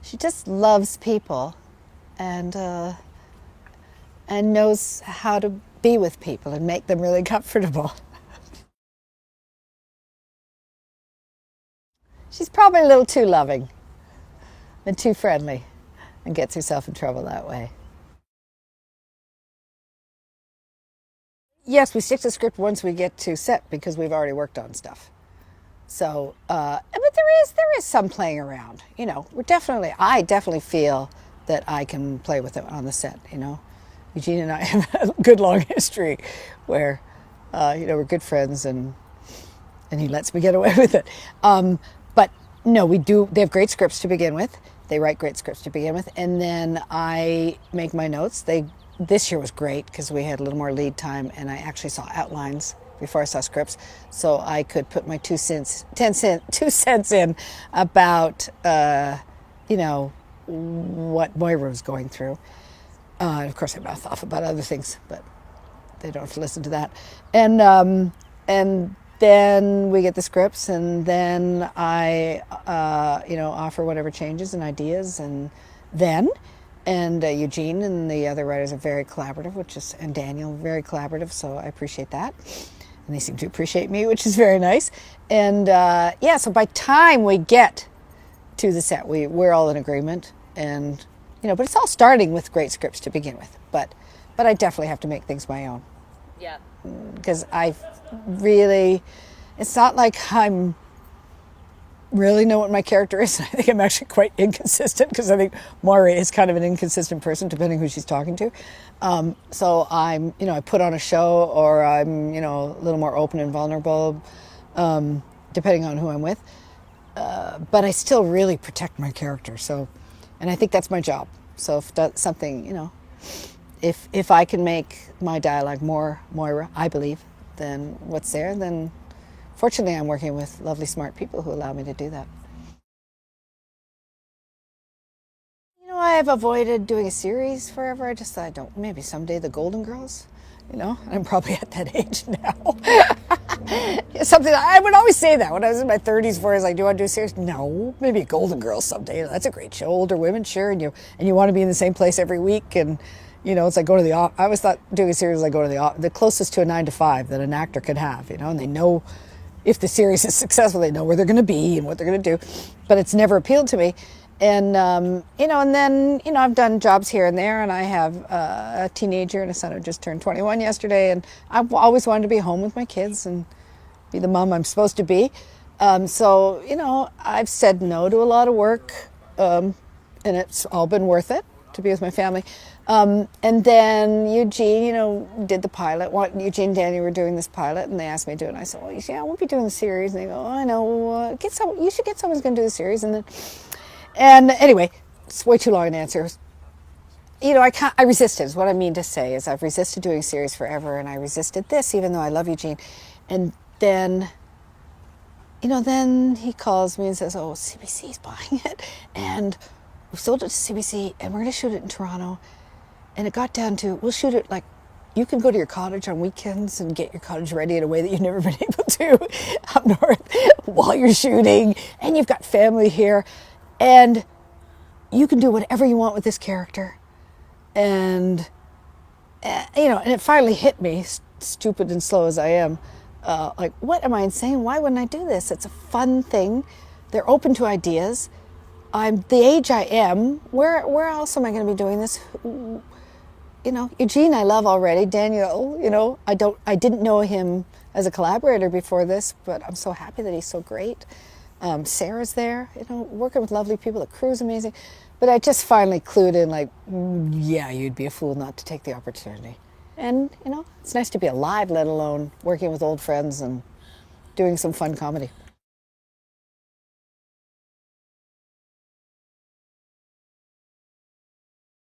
She just loves people and knows how to be with people and make them really comfortable. She's probably a little too loving and too friendly and gets herself in trouble that way. Yes, we stick to script once we get to set because we've already worked on stuff. So, but there is some playing around. You know, I definitely feel that I can play with it on the set. You know, Eugene and I have a good long history where, we're good friends and he lets me get away with it. But no, we do. They have great scripts to begin with. They write great scripts to begin with, and then I make my notes. This year was great because we had a little more lead time, and I actually saw outlines before I saw scripts, so I could put my 2 cents in about what Moira was going through. And of course, I mouth off about other things, but they don't have to listen to that. And then we get the scripts, and then I offer whatever changes and ideas, and Eugene and the other writers are very collaborative, and Daniel, very collaborative, so I appreciate that. And they seem to appreciate me, which is very nice. And so by time we get to the set, we're all in agreement. And, but it's all starting with great scripts to begin with. But I definitely have to make things my own. Yeah. Because it's not like I'm really know what my character is. I think I'm actually quite inconsistent because I think Moira is kind of an inconsistent person depending who she's talking to. So I'm, I put on a show, or I'm, a little more open and vulnerable, depending on who I'm with. But I still really protect my character. So, and I think that's my job. So if that's something, if I can make my dialogue more Moira, I believe, than what's there, then fortunately, I'm working with lovely, smart people who allow me to do that. I've avoided doing a series forever. I just thought, maybe someday the Golden Girls, I'm probably at that age now. Something I would always say that when I was in my 30s, where I was like, do you want to do a series? No, maybe a Golden Girls someday. That's a great show. Older women, sure. And you want to be in the same place every week. And, it's like going to the office. I always thought doing a series was like going to the office, the closest to a 9 to 5 that an actor could have, and they know if the series is successful, they know where they're going to be and what they're going to do. But it's never appealed to me. And, and then, I've done jobs here and there, and I have a teenager and a son who just turned 21 yesterday, and I've always wanted to be home with my kids and be the mom I'm supposed to be. So, I've said no to a lot of work, and it's all been worth it to be with my family. And then Eugene, did the pilot. Eugene and Danny were doing this pilot, and they asked me to do it. And I said, well, I won't be doing the series. And they go, I know, you should get someone who's going to do the series. And anyway, it's way too long an answer. I resisted, is what I mean to say, is I've resisted doing a series forever, and I resisted this, even though I love Eugene. And then, then he calls me and says, oh, CBC's buying it, and we sold it to CBC, and we're going to shoot it in Toronto. And it got down to, we'll shoot it you can go to your cottage on weekends and get your cottage ready in a way that you've never been able to up north while you're shooting, and you've got family here, and you can do whatever you want with this character. And, and it finally hit me, stupid and slow as I am, what am I insane? Why wouldn't I do this? It's a fun thing. They're open to ideas. I'm the age I am. Where else am I going to be doing this? Eugene I love already. Daniel, I didn't know him as a collaborator before this, but I'm so happy that he's so great. Sarah's there, working with lovely people. The crew's amazing. But I just finally clued in, yeah, you'd be a fool not to take the opportunity. And, it's nice to be alive, let alone working with old friends and doing some fun comedy.